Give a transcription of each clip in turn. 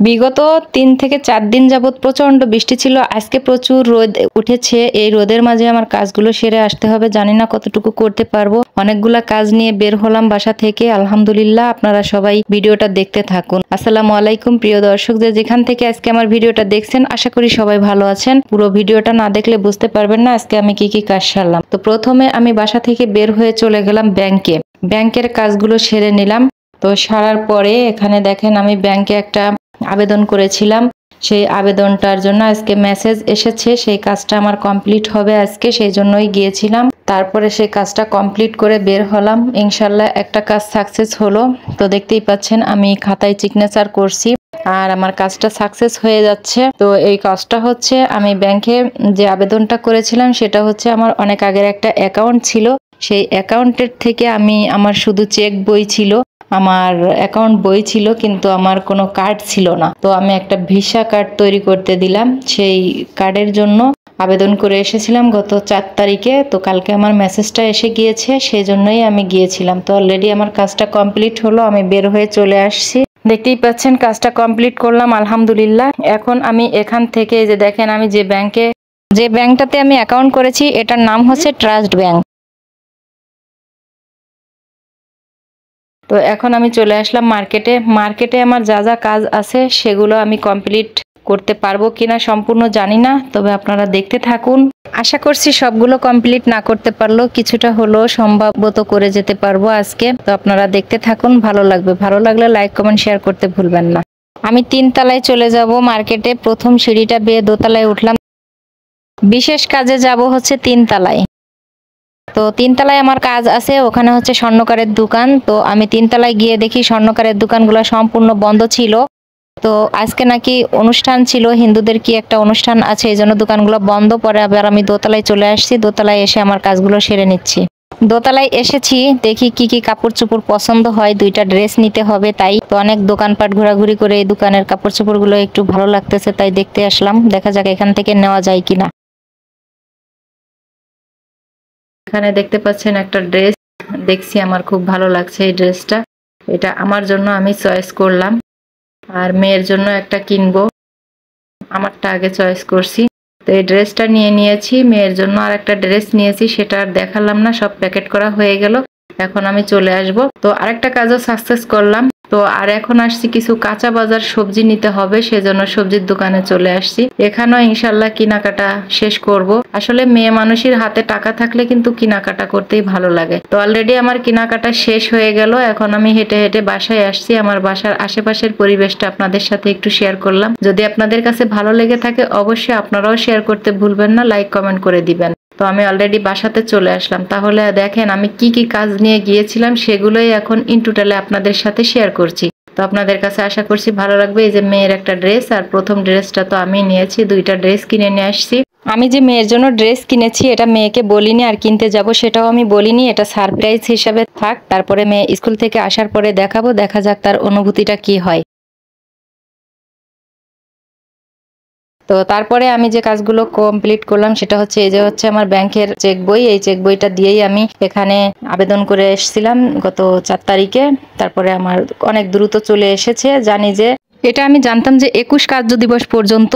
বিগত 3 থেকে 4 দিন যাবত প্রচন্ড বৃষ্টি ছিল। আজকে প্রচুর রোদ উঠেছে। এই রোদের মাঝে আমার কাজগুলো সেরে আসতে হবে। জানি না কতটুকু করতে পারবো। অনেকগুলা কাজ নিয়ে বের হলাম বাসা থেকে। আলহামদুলিল্লাহ, আপনারা সবাই ভিডিওটা দেখতে থাকুন। আসসালামু আলাইকুম প্রিয় দর্শক, যেখান থেকে আজকে আমার ভিডিওটা দেখছেন, আশা করি সবাই ভালো আছেন। পুরো ভিডিওটা না দেখলে বুঝতে পারবেন না আজকে আমি কি কি কাজ সারলাম। তো প্রথমে আমি বাসা থেকে বের হয়ে চলে গেলাম ব্যাংকে। ব্যাংকের কাজগুলো সেরে নিলাম। তো সারার পরে এখানে দেখেন আমি ব্যাংকে একটা আবেদন করেছিলাম। সেই আবেদনটার জন্য আজকে মেসেজ এসেছে। সেই কাজটা আমার কমপ্লিট হবে আজকে, সেই জন্যই গিয়েছিলাম। তারপরে সেই কাজটা কমপ্লিট করে বের হলাম। ইনশাল্লাহ একটা কাজ সাকসেস হলো। তো দেখতেই পাচ্ছেন আমি খাতায় সিগনেচার করছি আর আমার কাজটা সাকসেস হয়ে যাচ্ছে। তো এই কাজটা হচ্ছে আমি ব্যাংকে যে আবেদনটা করেছিলাম সেটা হচ্ছে আমার অনেক আগের একটা অ্যাকাউন্ট ছিল। সেই অ্যাকাউন্টের থেকে আমার শুধু চেক বই ছিল, আমার অ্যাকাউন্ট বই ছিল, কিন্তু আমার কোনো কার্ড ছিল না। তো আমি একটা ভিসা কার্ড তৈরি করতে দিলাম। সেই কার্ডের জন্য আবেদন করে এসেছিলাম গত 4 তারিখে। তো কালকে আমার মেসেজটা এসে গিয়েছে, সেই জন্যই আমি গিয়েছিলাম। তো অলরেডি আমার কাজটা কমপ্লিট হলো, আমি বের হয়ে চলে আসছি। দেখতেই পাচ্ছেন কাজটা কমপ্লিট করলাম আলহামদুলিল্লাহ। এখন আমি এখান থেকে যে দেখেন আমি যে ব্যাংকটাতে আমি অ্যাকাউন্ট করেছি এটার নাম হচ্ছে ট্রাস্ট ব্যাংক। তো এখন আমি চলে আসলাম মার্কেটে আমার যা যা কাজ আছে সেগুলো আমি কমপ্লিট করতে পারবো কিনা সম্পূর্ণ জানি না, তবে আপনারা দেখতে থাকুন। আশা করছি সবগুলো কমপ্লিট না করতে পারলেও কিছুটা হলেও সম্ভবত করে যেতে পারবো আজকে। তো আপনারা দেখতে থাকুন, ভালো লাগবে। ভালো লাগলে লাইক কমেন্ট শেয়ার করতে ভুলবেন না। আমি 3 তলায় চলে যাব মার্কেটে। প্রথম সিঁড়িটা বেয়ে 2 তলায় উঠলাম। বিশেষ কাজে যাব হচ্ছে 3 তলায়। তো 3 তলায় আমার কাজ আছে, ওখানে হচ্ছে স্বর্ণকারের দোকান। তো আমি 3 তলায় গিয়ে দেখি স্বর্ণকারের দোকানগুলো সম্পূর্ণ বন্ধ ছিল। তো আজকে নাকি অনুষ্ঠান ছিল, হিন্দুদের কি একটা অনুষ্ঠান আছে, এই জন্য দোকানগুলো বন্ধ। পরে আবার আমি দোতলায় চলে আসছি। দোতলায় এসে আমার কাজগুলো সেরে নিচ্ছি। দোতলায় এসেছি, দেখি কি কি কাপড় চোপড় পছন্দ হয়। 2টা ড্রেস নিতে হবে, তাই তো অনেক দোকানপাট ঘোরাঘুরি করে এই দোকানের কাপড় চোপড়গুলো একটু ভালো লাগতেছে, তাই দেখতে আসলাম। দেখা যাক এখান থেকে নেওয়া যায় কিনা। এখানে দেখতে পাচ্ছেন একটা ড্রেস দেখছি, আমার খুব ভালো লাগছে এই ড্রেসটা। এটা আমার জন্য আমি চয়েস করলাম, আর মেয়ের জন্য একটা কিনবো। আমারটা আগে চয়েস করছি। তো এই ড্রেসটা নিয়েছি। মেয়ের জন্য আর একটা ড্রেস নিয়েছি, সেটা আর দেখালাম না, সব প্যাকেট করা হয়ে গেল। এখন আমি চলে আসব। তো আরেকটা কাজও সাকসেস করলাম। তো আর এখন আসছি কিছু কাঁচা বাজার সবজি নিতে হবে, সেজন্য সবজির দোকানে চলে আসছি। এখানেও ইনশাল্লাহ কেনাকাটা শেষ করব। আসলে মেয়ে মানুষের হাতে টাকা থাকলে কিন্তু কেনাকাটা করতেই ভালো লাগে। তো অলরেডি আমার কেনাকাটা শেষ হয়ে গেল। এখন আমি হেঁটে হেঁটে বাসায় আসছি। আমার বাসার আশেপাশের পরিবেশটা আপনাদের সাথে একটু শেয়ার করলাম। যদি আপনাদের কাছে ভালো লেগে থাকে অবশ্যই আপনারাও শেয়ার করতে ভুলবেন না, লাইক কমেন্ট করে দিবেন। তো আমি অলরেডি বাসাতে চলে আসলাম। তাহলে দেখেন আমি কি কি কাজ নিয়ে গিয়েছিলাম সেগুলোই এখন ইন টোটালে আপনাদের সাথে শেয়ার করছি। তো আপনাদের কাছে আশা করছি ভালো লাগবে। এই যে মেয়ের একটা ড্রেস, আর প্রথম ড্রেসটা তো আমি নিয়েছি। 2টা ড্রেস কিনে নিয়ে আসছি। আমি যে মেয়ের জন্য ড্রেস কিনেছি এটা মেয়েকে বলিনি, আর কিনতে যাব সেটাও আমি বলিনি। এটা সারপ্রাইজ হিসাবে থাক। তারপরে মেয়ে স্কুল থেকে আসার পরে দেখাবো, দেখা যাক তার অনুভূতিটা কি হয়। তো তারপরে আমি যে কাজগুলো কমপ্লিট করলাম সেটা হচ্ছে এই যে হচ্ছে আমার ব্যাংকের চেক বই। এই চেক বইটা দিয়েই আমি এখানে আবেদন করে এসেছিলাম গত 4 তারিখে। তারপরে আমার অনেক দ্রুত চলে এসেছে। জানি যে এটা আমি জানতাম যে 21 কার্য দিবস পর্যন্ত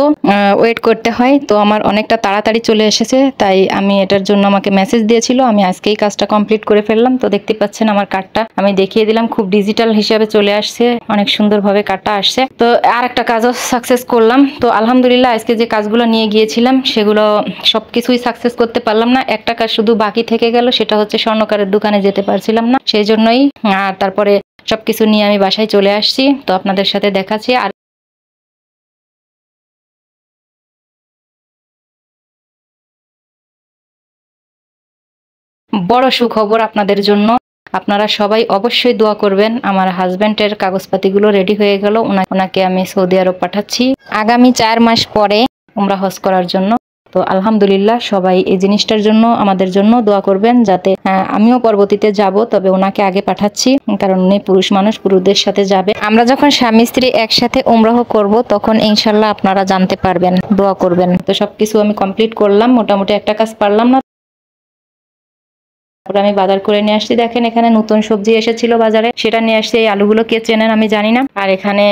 ওয়েট করতে হয়। তো আমার অনেকটা তাড়াতাড়ি চলে এসেছে, তাই আমি এটার জন্য আমাকে মেসেজ দিয়েছিল। আমি আজকেই কাজটা কমপ্লিট করে ফেললাম। তো দেখতে পাচ্ছেন আমার কার্ডটা আমি দেখিয়ে দিলাম, খুব ডিজিটাল হিসাবে চলে আসছে, অনেক সুন্দরভাবে কার্ডটা আসছে। তো আর একটা কাজও সাকসেস করলাম। তো আলহামদুলিল্লাহ আজকে যে কাজগুলো নিয়ে গিয়েছিলাম সেগুলো সবকিছুই সাকসেস করতে পারলাম না। একটা কাজ শুধু বাকি থেকে গেল, সেটা হচ্ছে স্বর্ণকারের দোকানে যেতে পারছিলাম না, সেই জন্যই। আর তারপরে সবকিছু নিয়ে আমি বাসায় চলে আসছি। তো আপনাদের সাথে দেখাচ্ছি। আর বড় সুখবর আপনাদের জন্য, আপনারা সবাই অবশ্যই দোয়া করবেন। আমার হাজবেন্ডের কাগজপাতিগুলো রেডি হয়ে গেল। ওনাকে আমি সৌদি আরব পাঠাচ্ছি আগামী 4 মাস পরে উমরা হজ করার জন্য। তো আলহামদুলিল্লাহ সবাই এই জিনিসটার জন্য আমাদের জন্য দোয়া করবেন, যাতে আমিও পরবর্তীতে যাব, তবে ওনাকে আগে পাঠাচ্ছি, কারণ উনি পুরুষ মানুষ, পুরুষদের সাথে যাবে। আমরা যখন স্বামী স্ত্রী একসাথে উমরাহ করব তখন ইনশাল্লাহ আপনারা জানতে পারবেন, দোয়া করবেন। তো সবকিছু আমি কমপ্লিট করলাম, মোটামুটি একটা কাজ পারলাম না। তারপর আমি বাজার করে নিয়ে আসছি। দেখেন এখানে নতুন সবজি এসেছিল বাজারে, সেটা নিয়ে আসছি। এই আলুগুলো কে চেনেন আমি জানি না। আর এখানে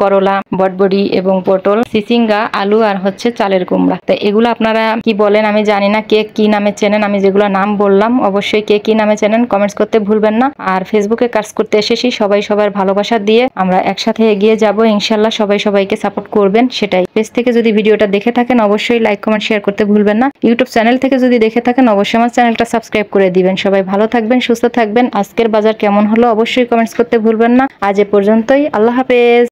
করলা, বটবডি এবং পটল, সিসিঙ্গা, আলু আর হচ্ছে চালের কুমড়া। তো এগুলো আপনারা কি বলেন আমি জানি না, কে কি নামে চেনেন। আমি যেগুলো নাম বললাম অবশ্যই কে কি নামে চেনেন কমেন্টস করতে ভুলবেন না। আর ফেসবুকে কাজ করতে এসেছি, সবাই সবার ভালোবাসা দিয়ে আমরা একসাথে এগিয়ে যাব ইনশাল্লাহ। সবাই সবাইকে সাপোর্ট করবেন, সেটাই। পেজ থেকে যদি ভিডিওটা দেখে থাকেন অবশ্যই লাইক কমেন্ট শেয়ার করতে ভুলবেন না। ইউটিউব চ্যানেল থেকে যদি দেখে থাকেন অবশ্যই আমার চ্যানেলটা সাবস্ক্রাইব করে দিবেন। সবাই ভালো থাকবেন, সুস্থ থাকবেন। আজকের বাজার কেমন হলো অবশ্যই কমেন্টস করতে ভুলবেন না। আজ এ পর্যন্তই, আল্লাহ হাফেজ।